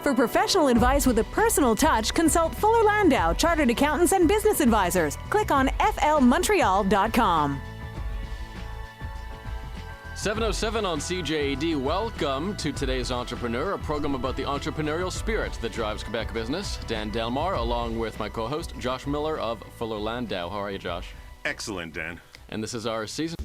For professional advice with a personal touch, consult Fuller Landau, Chartered Accountants and Business Advisors. Click on flmontreal.com. 7:07 on CJAD. Welcome to today's Entrepreneur, a program about the entrepreneurial spirit that drives Quebec business. Dan Delmar, along with my co-host, Josh Miller of Fuller Landau. How are you, Josh? Excellent, Dan. And this is our season.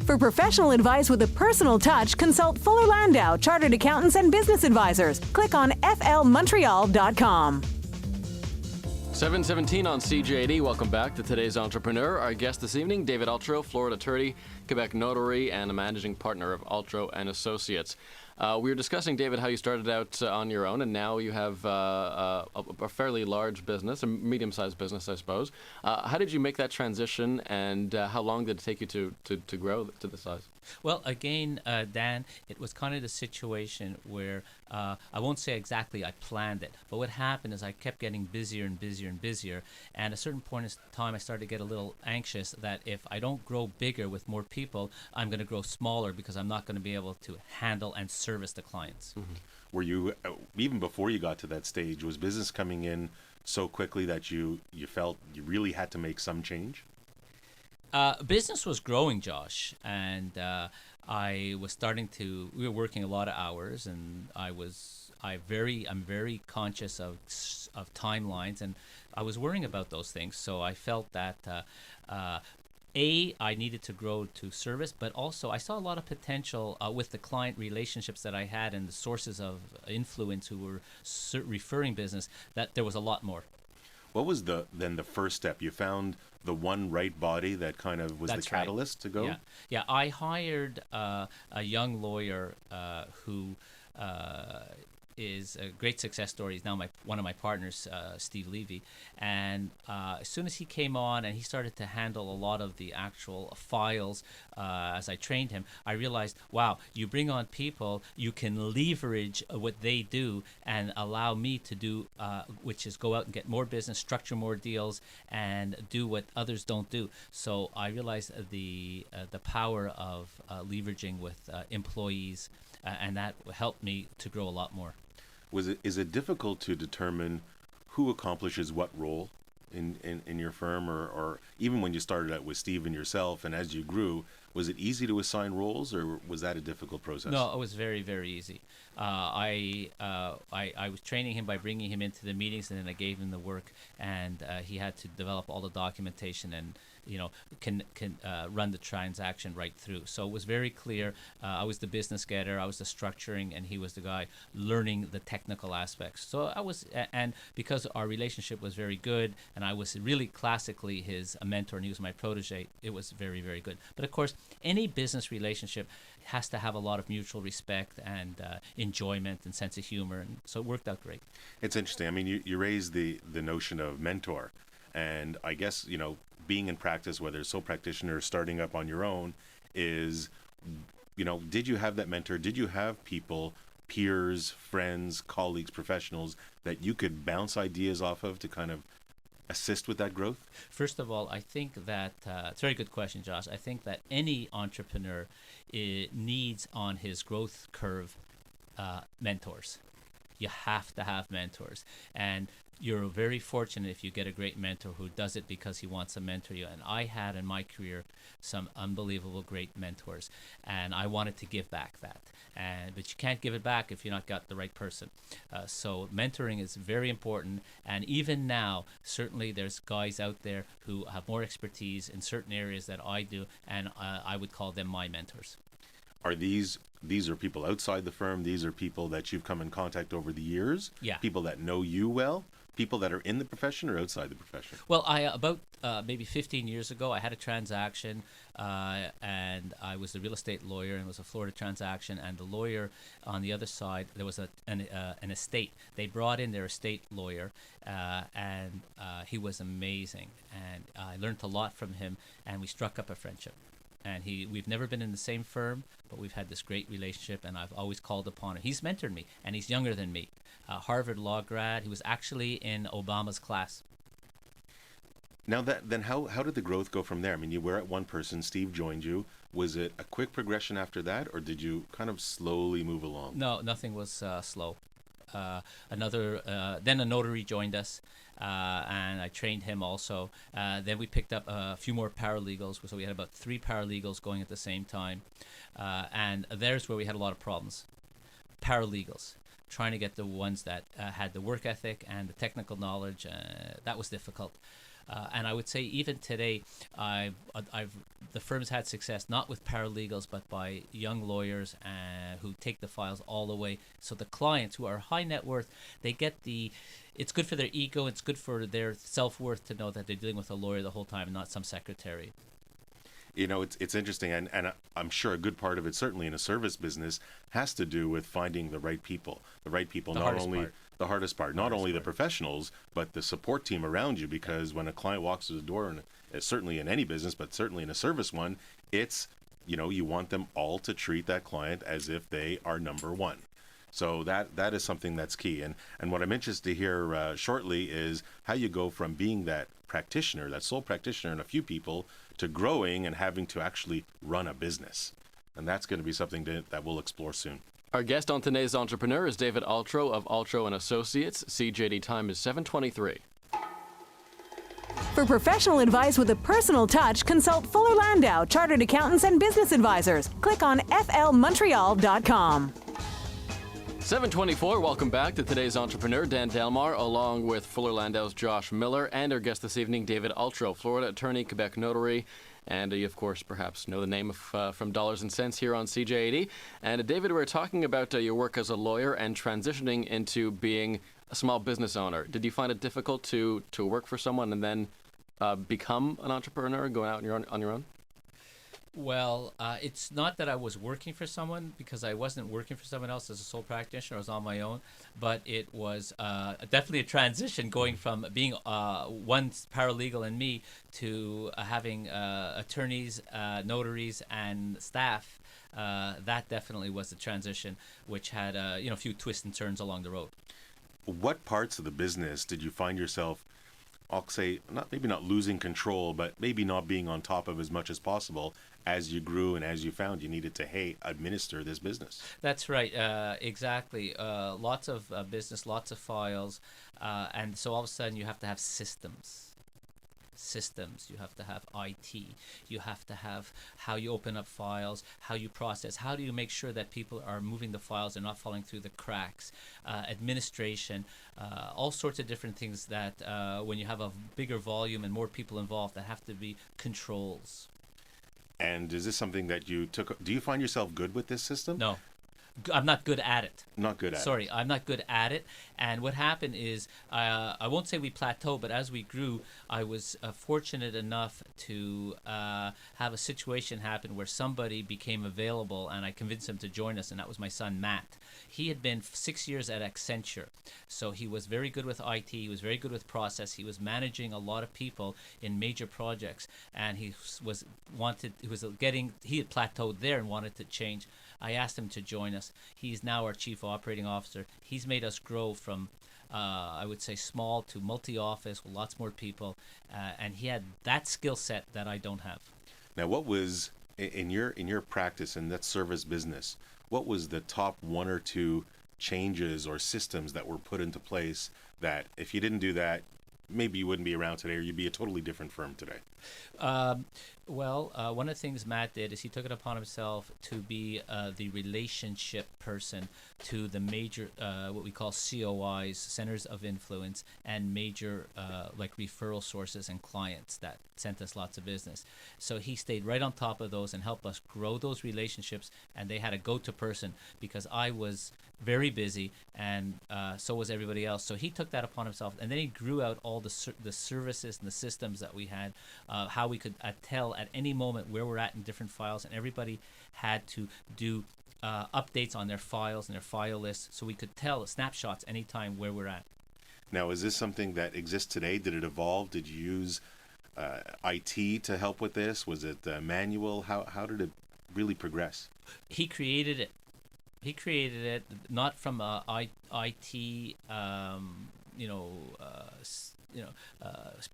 For professional advice with a personal touch, consult Fuller Landau, Chartered Accountants and Business Advisors. Click on flmontreal.com. 7:17 on CJAD. Welcome back to today's Entrepreneur. Our guest this evening, David Altro, Florida attorney, Quebec notary, and a managing partner of Altro and Associates. We were discussing, David, how you started out on your own, and now you have a fairly large business, a medium-sized business, I suppose. How did you make that transition, and how long did it take you to grow to the size? Well, again, Dan, it was kind of the situation where I won't say exactly I planned it, but what happened is I kept getting busier and busier and busier, and at a certain point in time I started to get a little anxious that if I don't grow bigger with more people, I'm going to grow smaller because I'm not going to be able to handle and service the clients. Mm-hmm. Were you, even before you got to that stage, was business coming in so quickly that you felt you really had to make some change? Business was growing, Josh, and I was we were working a lot of hours, and I'm very conscious of timelines, and I was worrying about those things. So I felt that I needed to grow to service, but also I saw a lot of potential with the client relationships that I had and the sources of influence who were referring business, that there was a lot more. What was the first step? You found the one right body that kind of was the catalyst to go? Yeah. I hired a young lawyer who is a great success story. He's now one of my partners, Steve Levy. And as soon as he came on and he started to handle a lot of the actual files as I trained him, I realized, wow, you bring on people, you can leverage what they do and allow me to do, which is go out and get more business, structure more deals, and do what others don't do. So I realized the power of leveraging with employees, and that helped me to grow a lot more. Is it difficult to determine who accomplishes what role in your firm, or even when you started out with Steve and yourself, and as you grew, was it easy to assign roles, or was that a difficult process? No, it was very, very easy. I was training him by bringing him into the meetings, and then I gave him the work, and he had to develop all the documentation and can run the transaction right through. So it was very clear. I was the business getter, I was the structuring, and he was the guy learning the technical aspects. So and because our relationship was very good, and I was really classically his mentor, and he was my protege, it was very, very good. But of course, any business relationship has to have a lot of mutual respect and enjoyment and sense of humor, and so it worked out great. It's interesting. I mean, you raised the notion of mentor, and I guess, being in practice, whether it's sole practitioner or starting up on your own, is, did you have that mentor? Did you have people, peers, friends, colleagues, professionals that you could bounce ideas off of to kind of assist with that growth? First of all, I think that it's a very good question, Josh. I think that any entrepreneur needs on his growth curve mentors. You have to have mentors, and you're very fortunate if you get a great mentor who does it because he wants to mentor you. And I had in my career some unbelievable great mentors, and I wanted to give back that. But you can't give it back if you're not got the right person. So mentoring is very important. And even now, certainly there's guys out there who have more expertise in certain areas that I do, and I would call them my mentors. Are these are people outside the firm? These are people that you've come in contact over the years? Yeah. People that know you well? People that are in the profession or outside the profession? Well, about maybe 15 years ago, I had a transaction, and I was the real estate lawyer, and it was a Florida transaction. And the lawyer on the other side, there was an estate. They brought in their estate lawyer, and he was amazing. And I learned a lot from him, and we struck up a friendship. And we've never been in the same firm, but we've had this great relationship, and I've always called upon him. He's mentored me, and he's younger than me. Harvard law grad. He was actually in Obama's class. Now then how did the growth go from there? I mean, you were at one person, Steve joined you. Was it a quick progression after that, or did you kind of slowly move along? No, nothing was slow. then a notary joined us, and I trained him also. Then we picked up a few more paralegals, so we had about 3 paralegals going at the same time, and there's where we had a lot of problems. Paralegals, trying to get the ones that had the work ethic and the technical knowledge, that was difficult. And I would say even today, the firm's had success not with paralegals, but by young lawyers who take the files all the way. So the clients who are high net worth, they get it's good for their ego, it's good for their self-worth to know that they're dealing with a lawyer the whole time and not some secretary. You know, it's interesting, and I'm sure a good part of it, certainly in a service business, has to do with finding the right people. Not only the hardest part, not only the professionals, but the support team around you. Because when a client walks through the door, and certainly in any business, but certainly in a service one, it's, you want them all to treat that client as if they are number one. So that is something that's key. And what I'm interested to hear shortly is how you go from being that practitioner, that sole practitioner and a few people, to growing and having to actually run a business. And that's going to be something that we'll explore soon. Our guest on today's Entrepreneur is David Altro of Altro and Associates. CJD time is 7:23. For professional advice with a personal touch, consult Fuller Landau, Chartered Accountants and Business Advisors. Click on flmontreal.com. 7:24. Welcome back to today's Entrepreneur. Dan Delmar, along with Fuller Landau's Josh Miller, and our guest this evening, David Altro, Florida attorney, Quebec notary, and you, of course, perhaps know the name of from Dollars and Cents here on CJAD. And David, we're talking about your work as a lawyer and transitioning into being a small business owner. Did you find it difficult to work for someone and then become an entrepreneur, going out on your own? Well, it's not that I was working for someone, because I wasn't working for someone else as a sole practitioner. I was on my own, but it was definitely a transition going from being one paralegal and me to having attorneys, notaries, and staff. That definitely was the transition, which had a few twists and turns along the road. What parts of the business did you find yourself, I'll say, maybe not losing control, but maybe not being on top of as much as possible as you grew and as you found you needed to, administer this business? That's right. Exactly. Lots of business, lots of files. And so all of a sudden you have to have systems. You have to have IT. You have to have how you open up files, how you process, how do you make sure that people are moving the files and not falling through the cracks, administration, all sorts of different things that when you have a bigger volume and more people involved, that have to be controls. And is this something that do you find yourself good with this system? No. I'm not good at it. Not good at it. Sorry, I'm not good at it. And what happened is, I won't say we plateaued, but as we grew, I was fortunate enough to have a situation happen where somebody became available, and I convinced him to join us, and that was my son, Matt. He had been 6 years at Accenture, so he was very good with IT, he was very good with process, he was managing a lot of people in major projects, and he had plateaued there and wanted to change. I asked him to join us. He's now our chief operating officer. He's made us grow from, I would say, small to multi-office with lots more people, and he had that skill set that I don't have. Now, what was in your practice in that service business? What was the top 1 or 2 changes or systems that were put into place that, if you didn't do that, maybe you wouldn't be around today, or you'd be a totally different firm today? One of the things Matt did is he took it upon himself to be the relationship person to the major, what we call COIs, centers of influence, and major like referral sources and clients that sent us lots of business. So he stayed right on top of those and helped us grow those relationships, and they had a go-to person because I was very busy, and so was everybody else. So he took that upon himself, and then he grew out all the services and the systems that we had, how we could tell at any moment where we're at in different files, and everybody had to do updates on their files and their file lists, so we could tell snapshots anytime where we're at. Now, is this something that exists today? Did it evolve? Did you use IT to help with this? Was it manual? How did it really progress? He created it. He created it not from IT,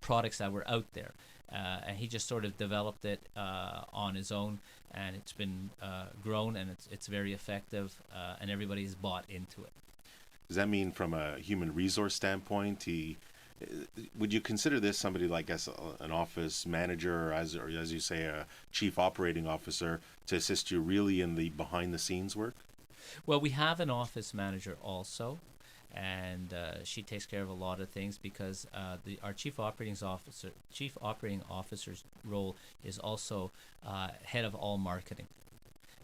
products that were out there, and he just sort of developed it on his own, and it's been grown, and it's very effective, and everybody's bought into it. Does that mean from a human resource standpoint, would you consider this somebody like as an office manager or as you say, a chief operating officer to assist you really in the behind the scenes work? Well, we have an office manager also, and she takes care of a lot of things because our chief operating officer's role is also head of all marketing.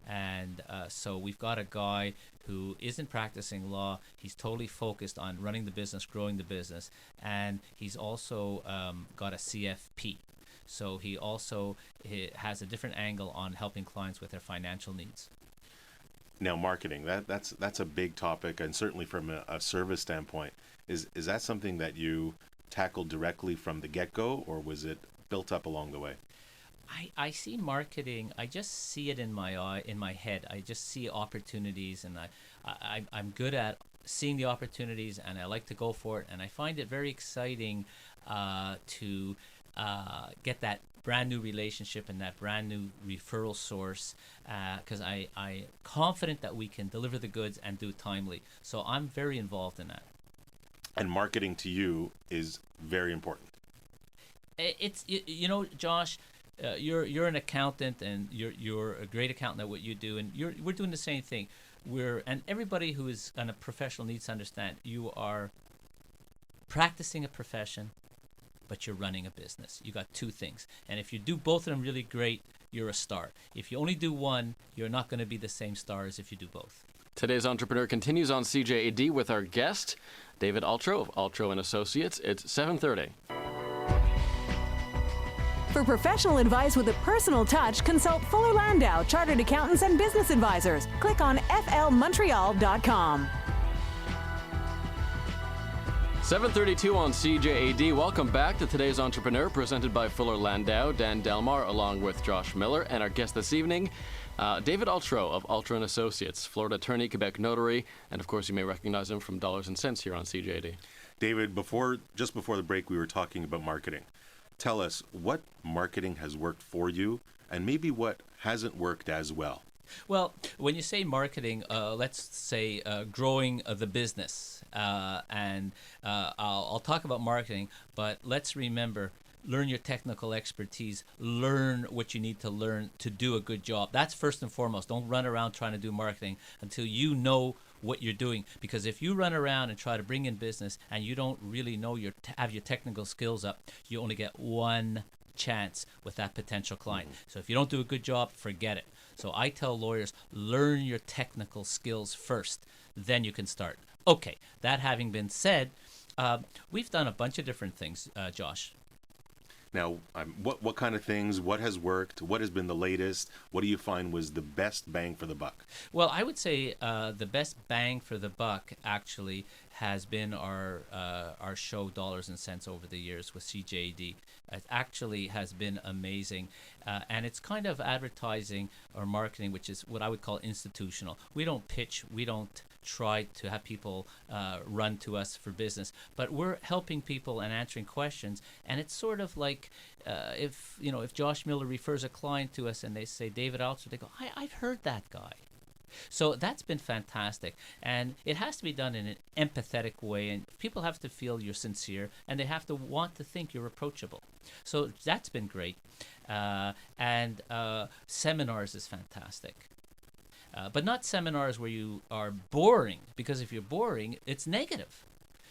And so we've got a guy who isn't practicing law. He's totally focused on running the business, growing the business, and he's also got a CFP. So he also has a different angle on helping clients with their financial needs. Now, marketing, that's a big topic, and certainly from a service standpoint. Is that something that you tackled directly from the get-go, or was it built up along the way? I see marketing. I just see it in my head. I just see opportunities, and I'm good at seeing the opportunities, and I like to go for it. And I find it very exciting to get that brand new relationship and that brand new referral source, because I'm confident that we can deliver the goods and do it timely. So I'm very involved in that. And marketing to you is very important. It's Josh. You're an accountant, and you're a great accountant at what you do, and we're doing the same thing. And everybody who is a professional needs to understand you are practicing a profession, but you're running a business. You got two things, and if you do both of them really great, you're a star. If you only do one, you're not going to be the same star as if you do both. Today's Entrepreneur continues on CJAD with our guest, David Altro of Altro and Associates. It's 7:30. For professional advice with a personal touch, consult Fuller Landau, Chartered Accountants and Business Advisors. Click on flmontreal.com. 7:32 on CJAD. Welcome back to today's Entrepreneur, presented by Fuller Landau, Dan Delmar, along with Josh Miller, and our guest this evening, David Altro of Altro and Associates, Florida attorney, Quebec notary, and of course you may recognize him from Dollars and Cents here on CJAD. David, just before the break, we were talking about marketing. Tell us what marketing has worked for you and maybe what hasn't worked as well. Well, when you say marketing, let's say growing the business, and I'll talk about marketing, but let's remember, learn your technical expertise, learn what you need to learn to do a good job. That's first and foremost. Don't run around trying to do marketing until you know what you're doing, because if you run around and try to bring in business and you don't really know have your technical skills up, you only get one chance with that potential client. So if you don't do a good job, forget it. So I tell lawyers, learn your technical skills first, then you can start. Okay, that having been said, we've done a bunch of different things, Josh. Now, what kind of things, what has worked, what has been the latest, what do you find was the best bang for the buck? Well, I would say the best bang for the buck actually has been our show Dollars and Cents over the years with CJD. It actually has been amazing, and it's kind of advertising or marketing, which is what I would call institutional. We don't pitch, we don't try to have people run to us for business, but we're helping people and answering questions. And it's sort of like if Josh Miller refers a client to us and they say David Altro, they go, I've heard that guy. So that's been fantastic, and it has to be done in an empathetic way, and people have to feel you're sincere, and they have to want to think you're approachable. So that's been great, and seminars is fantastic. But not seminars where you are boring, because if you're boring, it's negative.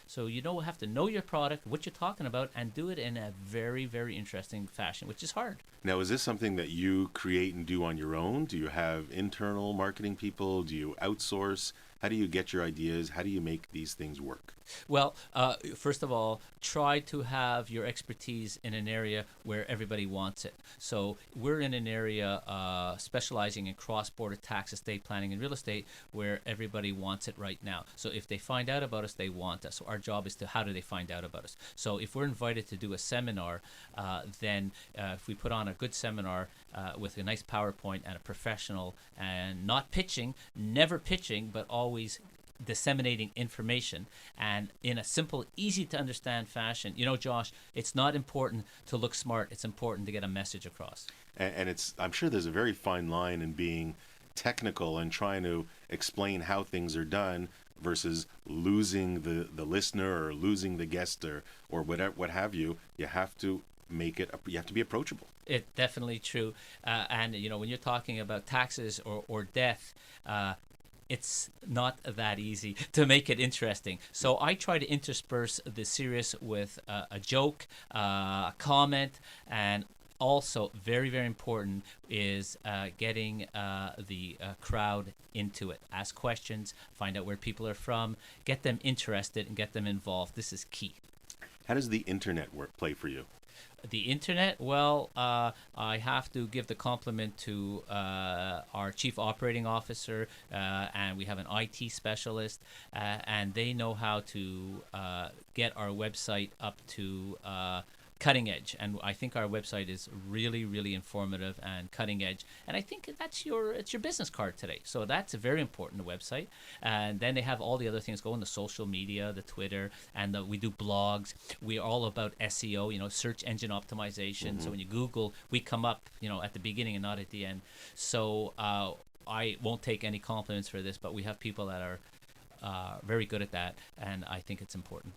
So you have to know your product, what you're talking about, and do it in a very, very interesting fashion, which is hard. Now, is this something that you create and do on your own? Do you have internal marketing people? Do you outsource? How do you get your ideas? How do you make these things work? Well, first of all, try to have your expertise in an area where everybody wants it. So we're in an area specializing in cross-border tax, estate planning, and real estate where everybody wants it right now. So if they find out about us, they want us. So our job is how do they find out about us? So if we're invited to do a seminar, then if we put on a good seminar with a nice PowerPoint and a professional, and not pitching, never pitching, but always disseminating information, and in a simple, easy to understand fashion. Josh, it's not important to look smart, it's important to get a message across. And I'm sure there's a very fine line in being technical and trying to explain how things are done versus losing the listener or losing the guest or whatever, what have you. You have to you have to be approachable. It's definitely true. And, when you're talking about taxes or death, it's not that easy to make it interesting. So I try to intersperse the serious with a joke, a comment, and also very, very important is getting the crowd into it. Ask questions, find out where people are from, get them interested, and get them involved. This is key. How does the internet play for you? The internet, well, I have to give the compliment to our chief operating officer, and we have an IT specialist, and they know how to get our website up to cutting edge. And I think our website is really, really informative and cutting edge. And I think it's your business card today. So that's a very important website. And then they have all the other things going, the social media, the Twitter, and we do blogs. We're all about SEO, search engine optimization. So when you Google, we come up, at the beginning and not at the end. So I won't take any compliments for this, but we have people that are very good at that. And I think it's important.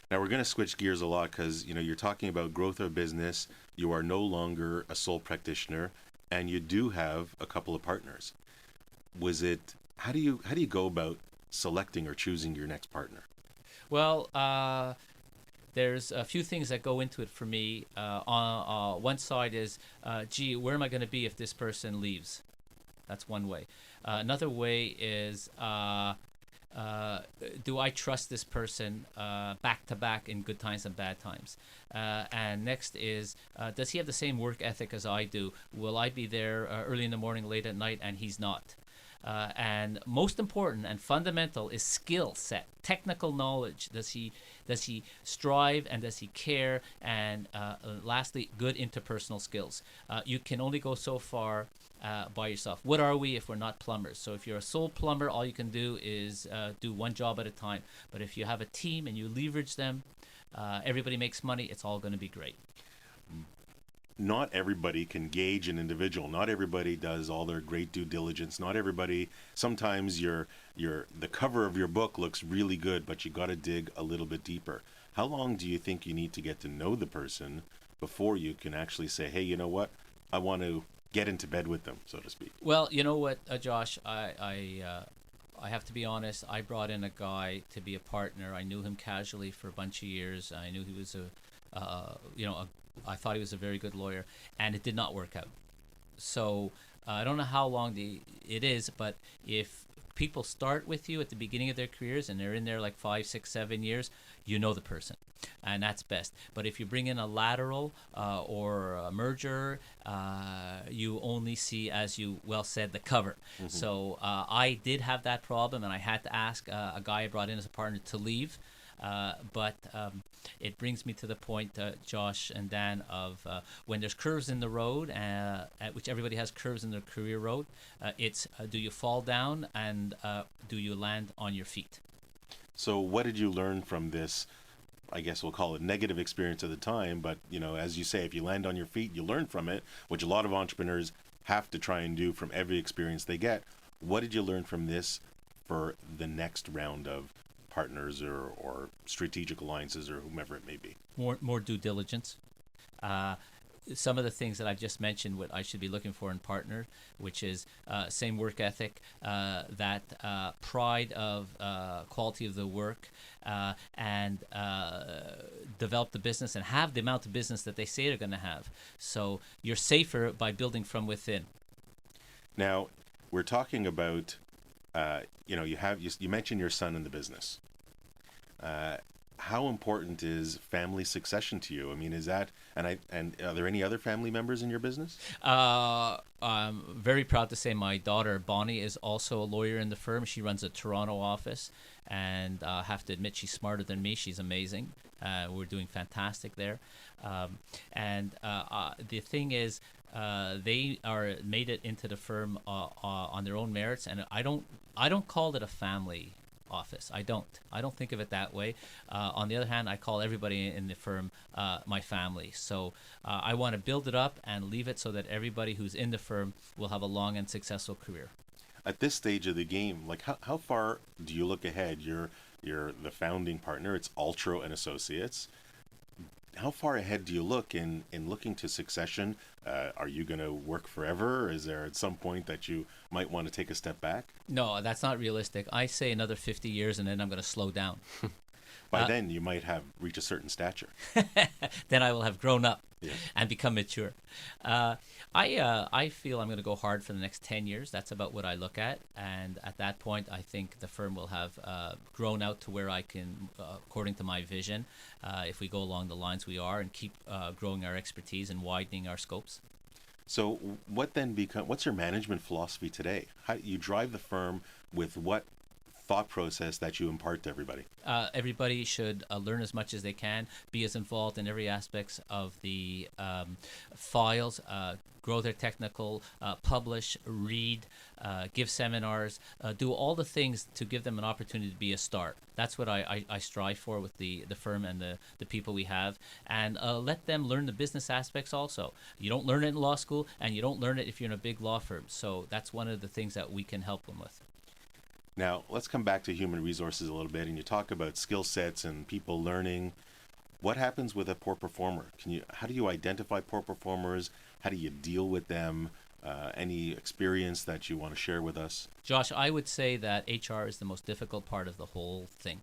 Now we're going to switch gears a lot because you're talking about growth of business. You are no longer a sole practitioner, and you do have a couple of partners. How do you go about selecting or choosing your next partner? Well, there's a few things that go into it for me. On one side is, where am I going to be if this person leaves? That's one way. Another way is, do I trust this person back to back in good times and bad times? And next is, does he have the same work ethic as I do? Will I be there early in the morning, late at night, and he's not? And most important and fundamental is skill set, technical knowledge. Does he strive and does he care? And lastly, good interpersonal skills. You can only go so far by yourself. What are we if we're not plumbers? So if you're a sole plumber, all you can do is do one job at a time. But if you have a team and you leverage them, everybody makes money, it's all going to be great. Not everybody can gauge an individual. Not everybody does all their great due diligence. Not everybody. Sometimes the cover of your book looks really good, but you got to dig a little bit deeper. How long do you think you need to get to know the person before you can actually say, hey, you know what? I want to get into bed with them, so to speak. Well, you know what, Josh, I have to be honest. I brought in a guy to be a partner. I knew him casually for a bunch of years. I knew he was I thought he was a very good lawyer, and it did not work out. So I don't know how long it is, but if people start with you at the beginning of their careers and they're in there like 5, 6, 7 years, you know the person, and that's best. But if you bring in a lateral or a merger, you only see, as you well said, the cover. Mm-hmm. So I did have that problem, and I had to ask a guy I brought in as a partner to leave. But it brings me to the point, Josh and Dan, of when there's curves in the road, at which everybody has curves in their career road, it's do you fall down and do you land on your feet? So what did you learn from this, I guess we'll call it negative experience at the time, but as you say, if you land on your feet, you learn from it, which a lot of entrepreneurs have to try and do from every experience they get. What did you learn from this for the next round of partners or strategic alliances or whomever it may be? More due diligence. Some of the things that I've just mentioned, what I should be looking for in partner, which is same work ethic, that pride of quality of the work, and develop the business and have the amount of business that they say they're going to have. So you're safer by building from within. Now, we're talking about you mentioned your son in the business. How important is family succession to you? I mean, is that and are there any other family members in your business? I'm very proud to say my daughter Bonnie is also a lawyer in the firm. She runs a Toronto office, and I have to admit she's smarter than me. She's amazing. We're doing fantastic there, and the thing is, they are made it into the firm on their own merits, and I don't call it a family office. I don't think of it that way. On the other hand, I call everybody in the firm my family. So I want to build it up and leave it so that everybody who's in the firm will have a long and successful career. at this stage of the game, like how far do you look ahead? You're the founding partner. It's Altro and Associates. How far ahead do you look in looking to succession? Are you going to work forever? Or is there at some point that you might want to take a step back? No, that's not realistic. I say another 50 years and then I'm going to slow down. By then, you might have reached a certain stature. Then I will have grown up Yeah. and become mature. I feel I'm going to go hard for the next 10 years. That's about what I look at. And at that point, I think the firm will have grown out to where I can, according to my vision, if we go along the lines we are and keep growing our expertise and widening our scopes. So what's your management philosophy today? How you drive the firm with what thought process that you impart to everybody? Everybody should learn as much as they can, be as involved in every aspect of the files, grow their technical, publish, read, give seminars, do all the things to give them an opportunity to be a start. That's what I strive for with the firm and the people we have, and let them learn the business aspects also. You don't learn it in law school, and you don't learn it if you're in a big law firm. So that's one of the things that we can help them with. Now, let's come back to human resources a little bit, and you talk about skill sets and people learning. What happens with a poor performer? How do you identify poor performers? How do you deal with them? Any experience that you want to share with us? Josh, I would say that HR is the most difficult part of the whole thing.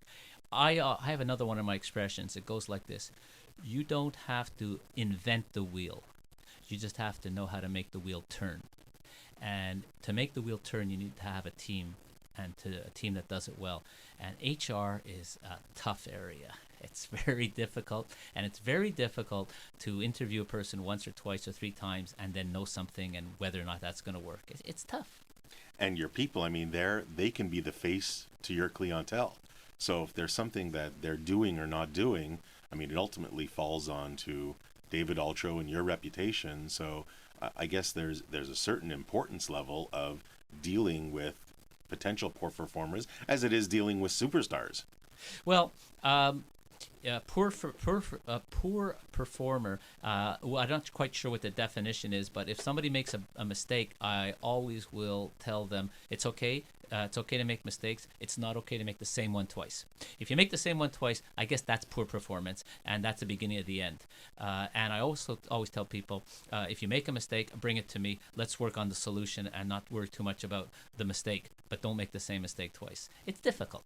I have another one of my expressions. It goes like this. You don't have to invent the wheel. You just have to know how to make the wheel turn. And to make the wheel turn, you need to have a team, and to a team that does it well. And HR is a tough area. It's very difficult, and it's very difficult to interview a person once or twice or three times and then know something and whether or not that's going to work. It's tough. And your people, I mean, they can be the face to your clientele. So if there's something that they're doing or not doing, I mean, it ultimately falls on to David Altro and your reputation. So I guess there's a certain importance level of dealing with potential poor performers as it is dealing with superstars. Well, poor performer. Well, I'm not quite sure what the definition is, but if somebody makes a mistake, I always will tell them it's okay. It's okay to make mistakes. It's not okay to make the same one twice. If you make the same one twice, I guess that's poor performance, and that's the beginning of the end. And I also always tell people, if you make a mistake, bring it to me. Let's work on the solution and not worry too much about the mistake, but don't make the same mistake twice. It's difficult.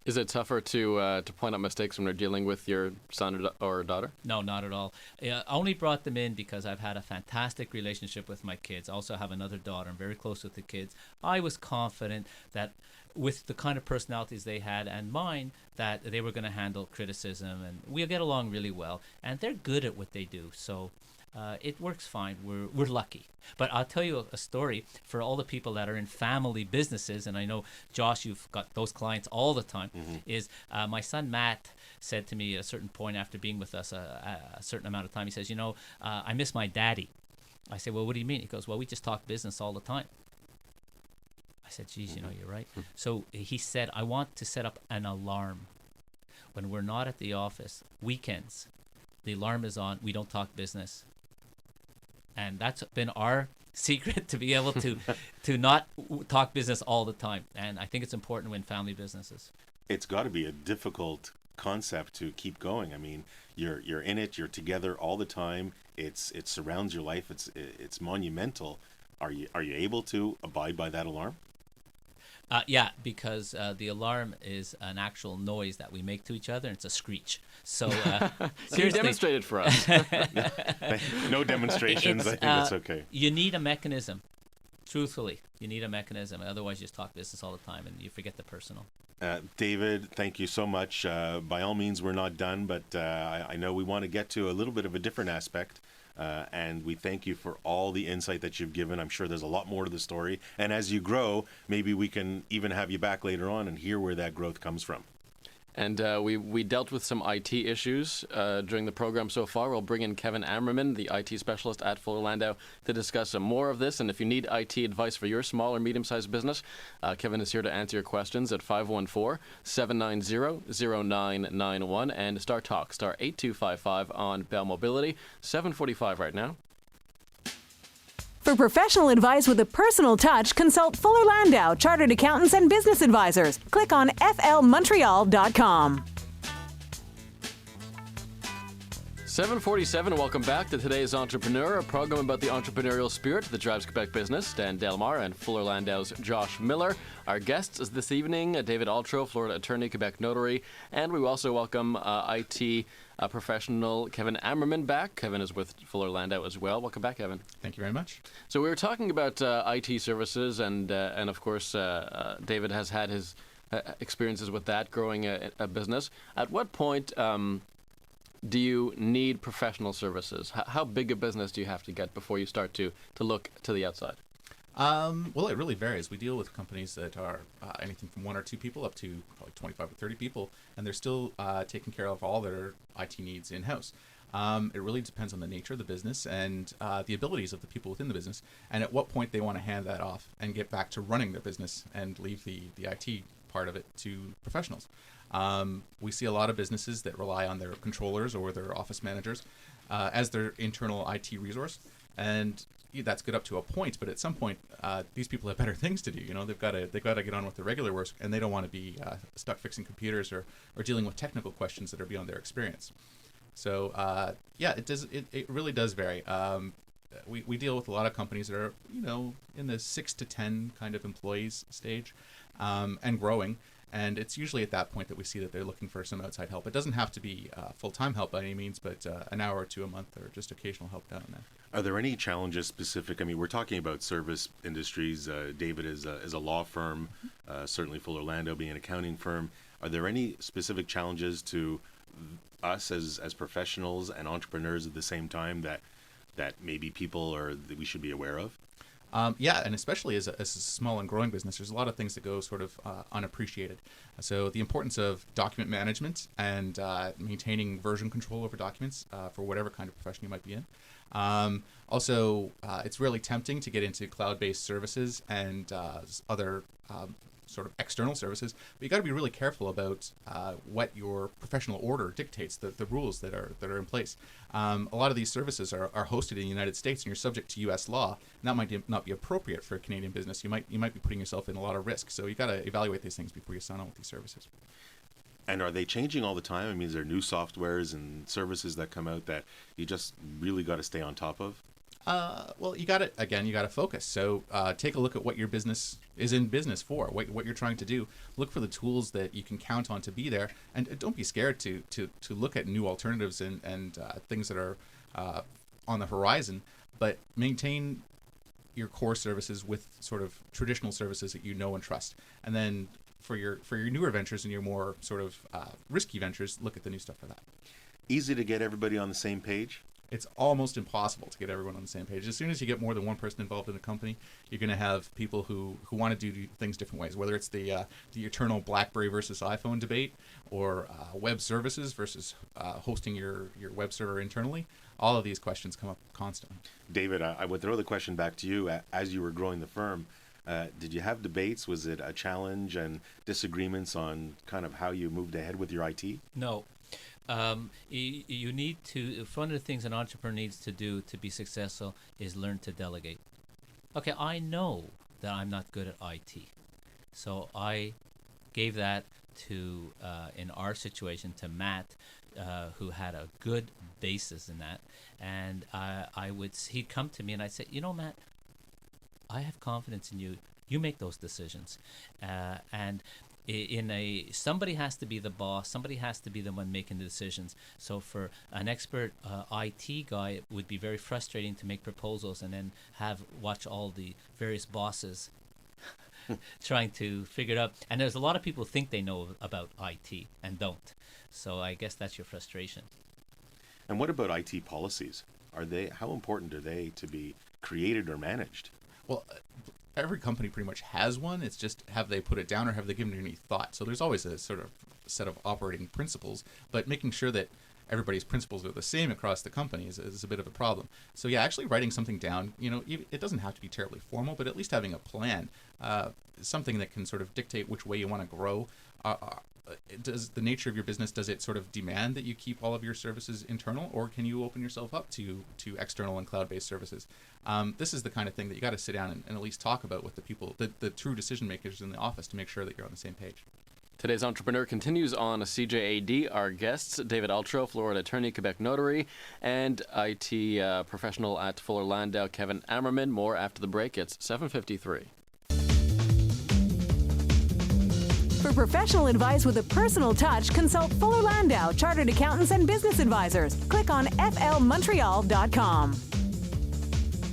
Is it tougher to point out mistakes when they're dealing with your son or daughter? No, not at all. I only brought them in because I've had a fantastic relationship with my kids. I also have another daughter. I'm very close with the kids. I was confident that with the kind of personalities they had and mine, that they were going to handle criticism, and we'll get along really well. And they're good at what they do, so it works fine. We're lucky. But I'll tell you a story for all the people that are in family businesses, and I know, Josh, you've got those clients all the time, is my son Matt said to me at a certain point after being with us a certain amount of time, he says, I miss my daddy. I said, well, what do you mean? He goes, well, we just talk business all the time. I said, geez, you're right. So he said, I want to set up an alarm. When we're not at the office, weekends, the alarm is on, we don't talk business. And that's been our secret, to be able to not talk business all the time. And I think it's important in family businesses. It's got to be a difficult concept to keep going. I mean, you're in it, you're together all the time. It surrounds your life. It's monumental. Are you able to abide by that alarm? Yeah, because the alarm is an actual noise that we make to each other, and it's a screech. So Can you seriously, demonstrate it for us? No demonstrations. I think that's okay. You need a mechanism. Truthfully, you need a mechanism. Otherwise, you just talk business all the time, and you forget the personal. David, thank you so much. By all means, we're not done, but I know we want to get to a little bit of a different aspect. And we thank you for all the insight that you've given. I'm sure there's a lot more to the story. And as you grow, maybe we can even have you back later on and hear where that growth comes from. And we dealt with some IT issues during the program so far. We'll bring in Kevin Ammerman, the IT specialist at Fuller Landau, to discuss some more of this. And if you need IT advice for your small or medium-sized business, Kevin is here to answer your questions at 514-790-0991 and Star Talk, star 8255 on Bell Mobility. 7:45 right now. For professional advice with a personal touch, consult Fuller Landau, Chartered Accountants and Business Advisors. Click on flmontreal.com. 7:47. Welcome back to today's Entrepreneur, a program about the entrepreneurial spirit that drives Quebec business. Dan Delmar and Fuller Landau's Josh Miller. Our guests is this evening, David Altro, Florida attorney, Quebec notary, and we also welcome IT professional Kevin Ammerman back. Kevin is with Fuller Landau as well. Welcome back, Kevin. Thank you very much. So we were talking about IT services, and of course, David has had his experiences with that, growing a business. At what point do you need professional services? How big a business do you have to get before you start to look to the outside? Well, it really varies. We deal with companies that are anything from 1 or 2 people up to probably 25 or 30 people, and they're still taking care of all their IT needs in-house. It really depends on the nature of the business and the abilities of the people within the business, and at what point they want to hand that off and get back to running their business and leave the IT part of it to professionals. We see a lot of businesses that rely on their controllers or their office managers as their internal IT resource, and that's good up to a point. But at some point, these people have better things to do. You know, they've got to get on with their regular work, and they don't want to be stuck fixing computers or dealing with technical questions that are beyond their experience. So it really does vary. We deal with a lot of companies that are in the 6 to 10 kind of employees stage, and growing. And it's usually at that point that we see that they're looking for some outside help. It doesn't have to be full-time help by any means, but an hour or 2 a month or just occasional help down there. Are there any challenges specific? I mean, we're talking about service industries. David is a law firm, certainly Fuller Landau being an accounting firm. Are there any specific challenges to us as professionals and entrepreneurs at the same time that maybe people that we should be aware of? And especially as a small and growing business, there's a lot of things that go sort of unappreciated. So the importance of document management and maintaining version control over documents for whatever kind of profession you might be in. Also, it's really tempting to get into cloud-based services and other sort of external services, but you got to be really careful about what your professional order dictates, the rules that are in place. A lot of these services are hosted in the United States, and you're subject to U.S. law, and that might not be appropriate for a Canadian business. You might be putting yourself in a lot of risk, so you got to evaluate these things before you sign on with these services. And are they changing all the time? I mean, is there new softwares and services that come out that you just really got to stay on top of? Well, you got to focus. So take a look at what your business is in business for, what you're trying to do. Look for the tools that you can count on to be there, and don't be scared to look at new alternatives and things that are on the horizon. But maintain your core services with sort of traditional services that you know and trust, and then for your newer ventures and your more sort of risky ventures, look at the new stuff for that. Easy to get everybody on the same page? It's almost impossible to get everyone on the same page. As soon as you get more than one person involved in a company, you're going to have people who want to do things different ways, whether it's the eternal BlackBerry versus iPhone debate, or web services versus hosting your web server internally. All of these questions come up constantly. David, I would throw the question back to you. As you were growing the firm, did you have debates? Was it a challenge and disagreements on kind of how you moved ahead with your IT? No. You need to, one of the things an entrepreneur needs to do to be successful is learn to delegate. Okay, I know that I'm not good at IT. So I gave that to, in our situation, to Matt, who had a good basis in that. And he'd come to me and I'd say, Matt, I have confidence in you. You make those decisions. And somebody has to be the boss. Somebody has to be the one making the decisions. So for an expert IT guy, it would be very frustrating to make proposals and then watch all the various bosses trying to figure it out. And there's a lot of people who think they know about IT and don't. So I guess that's your frustration. And what about IT policies? How important are they to be created or managed? Well, every company pretty much has one. It's just, have they put it down or have they given it any thought? So there's always a sort of set of operating principles, but making sure that everybody's principles are the same across the company is a bit of a problem. So yeah, actually writing something down, it doesn't have to be terribly formal, but at least having a plan, something that can sort of dictate which way you want to grow. does the nature of your business, does it sort of demand that you keep all of your services internal, or can you open yourself up to external and cloud-based services? This is the kind of thing that you got to sit down and at least talk about with the people, the true decision makers in the office, to make sure that you're on the same page. Today's Entrepreneur continues on CJAD. Our guests, David Altro, Florida attorney, Quebec notary, and IT professional at Fuller Landau, Kevin Ammerman. More after the break. It's 7:53. For professional advice with a personal touch, consult Fuller Landau, Chartered Accountants and Business Advisors. Click on flmontreal.com.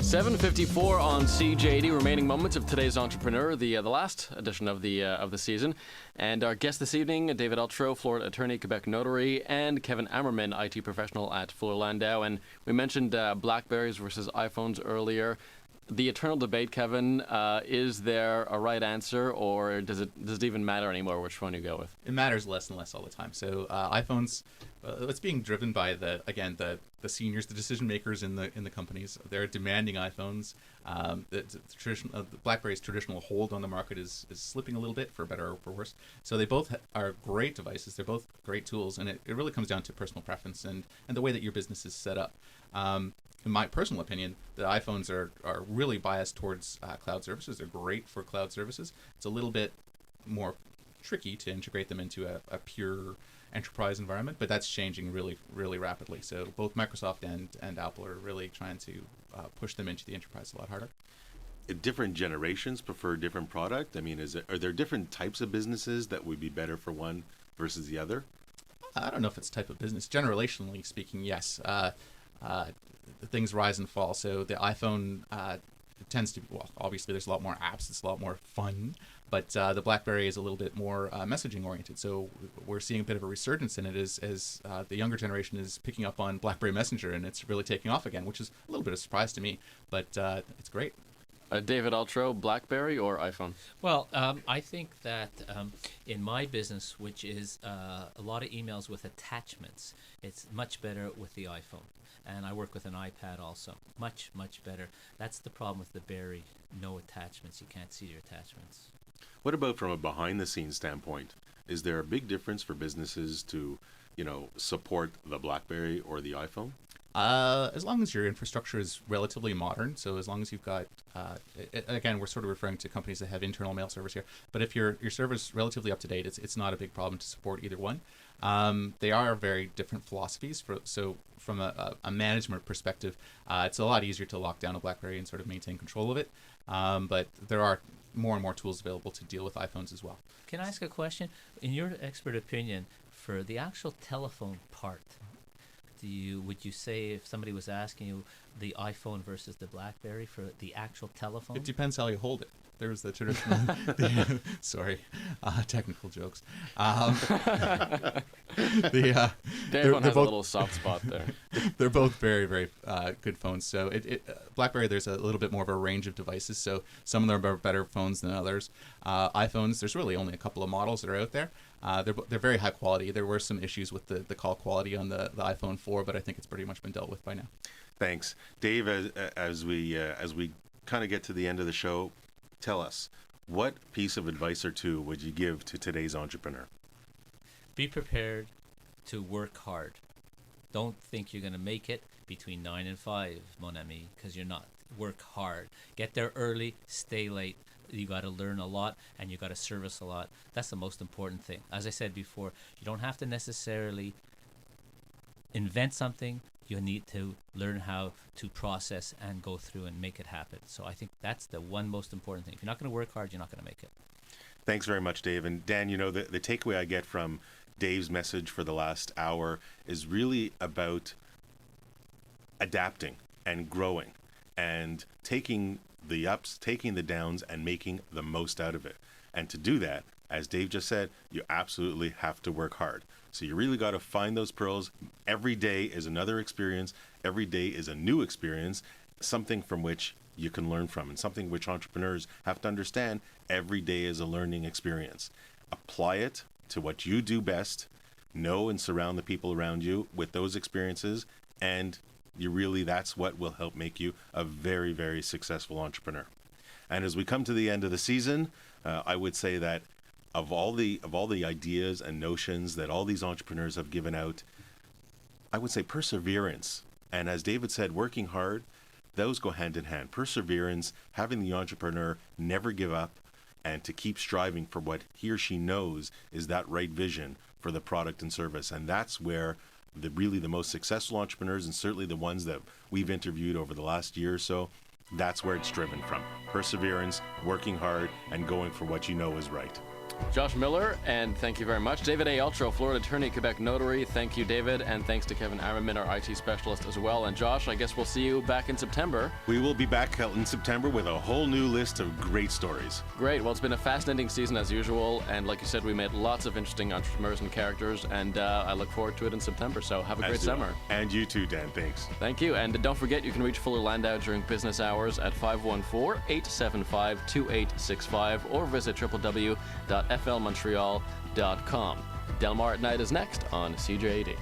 7:54 on CJD. Remaining moments of today's Entrepreneur, the last edition of the season, and our guest this evening, David Altro, Florida attorney, Quebec notary, and Kevin Ammerman, IT professional at Fuller Landau. And we mentioned BlackBerries versus iPhones earlier. The eternal debate, Kevin, is there a right answer, or does it even matter anymore which one you go with? It matters less and less all the time. So iPhones, it's being driven by the seniors, the decision makers in the companies. They're demanding iPhones. The BlackBerry's traditional hold on the market is slipping a little bit, for better or for worse. So they both are great devices. They're both great tools, and it really comes down to personal preference and the way that your business is set up. In my personal opinion, the iPhones are really biased towards cloud services. They're great for cloud services. It's a little bit more tricky to integrate them into a pure enterprise environment, but that's changing really, really rapidly. So both Microsoft and Apple are really trying to push them into the enterprise a lot harder. Different generations prefer different product. I mean, are there different types of businesses that would be better for one versus the other? I don't know if it's type of business. Generationally speaking, yes. Things rise and fall. So the iPhone tends to be, well, obviously there's a lot more apps, it's a lot more fun, but the BlackBerry is a little bit more messaging oriented. So we're seeing a bit of a resurgence in it as the younger generation is picking up on BlackBerry Messenger, and it's really taking off again, which is a little bit of a surprise to me, but it's great. David Altro, BlackBerry or iPhone? Well, I think that in my business, which is a lot of emails with attachments, it's much better with the iPhone. And I work with an iPad also. Much, much better. That's the problem with the Berry. No attachments. You can't see your attachments. What about from a behind-the-scenes standpoint? Is there a big difference for businesses to, support the BlackBerry or the iPhone? As long as your infrastructure is relatively modern, so as long as you've got, again, we're sort of referring to companies that have internal mail servers here, but if your server's relatively up to date, it's not a big problem to support either one. They are very different philosophies. So from a management perspective, it's a lot easier to lock down a BlackBerry and sort of maintain control of it. But there are more and more tools available to deal with iPhones as well. Can I ask a question? In your expert opinion, for the actual telephone part, would you say, if somebody was asking you, the iPhone versus the BlackBerry for the actual telephone? It depends how you hold it. There's the traditional, technical jokes. Dave one has a little soft spot there. They're both very, very good phones. So BlackBerry, there's a little bit more of a range of devices. So some of them are better phones than others. iPhones, there's really only a couple of models that are out there. They're very high quality. There were some issues with the call quality on the iPhone 4, but I think it's pretty much been dealt with by now. Thanks, Dave. As we kind of get to the end of the show, tell us, what piece of advice or two would you give to today's entrepreneur? Be prepared to work hard. Don't think you're going to make it between 9 and 5, mon ami, because you're not. Work hard. Get there early, stay late. You got to learn a lot, and you got to service a lot. That's the most important thing. As I said before, you don't have to necessarily invent something. You need to learn how to process and go through and make it happen. So I think that's the one most important thing. If you're not going to work hard, you're not going to make it. Thanks very much, Dave. And Dan, the takeaway I get from Dave's message for the last hour is really about adapting and growing and taking the ups, taking the downs, and making the most out of it. And to do that, as Dave just said, you absolutely have to work hard. So you really got to find those pearls. Every day is another experience. Every day is a new experience, something from which you can learn from, and something which entrepreneurs have to understand. Every day is a learning experience. Apply it to what you do best. Know and surround the people around you with those experiences, and that's what will help make you a very, very successful entrepreneur. And as we come to the end of the season, I would say that of all the ideas and notions that all these entrepreneurs have given out, I would say perseverance. And as David said, working hard, those go hand in hand. Perseverance, having the entrepreneur never give up, and to keep striving for what he or she knows is that right vision for the product and service. And that's where the most successful entrepreneurs, and certainly the ones that we've interviewed over the last year or so, that's where it's driven from. Perseverance, working hard, and going for what you know is right. Josh Miller, and thank you very much. David A. Altro, Florida attorney, Quebec notary. Thank you, David, and thanks to Kevin Aramin, our IT specialist as well. And Josh, I guess we'll see you back in September. We will be back in September with a whole new list of great stories. Great. Well, it's been a fascinating season as usual, and like you said, we met lots of interesting entrepreneurs and characters, and I look forward to it in September. So have a great summer. And you too, Dan. Thanks. Thank you. And don't forget, you can reach Fuller Landau during business hours at 514-875-2865 or visit www.flmontreal.com. Del Mar at Night is next on CJAD.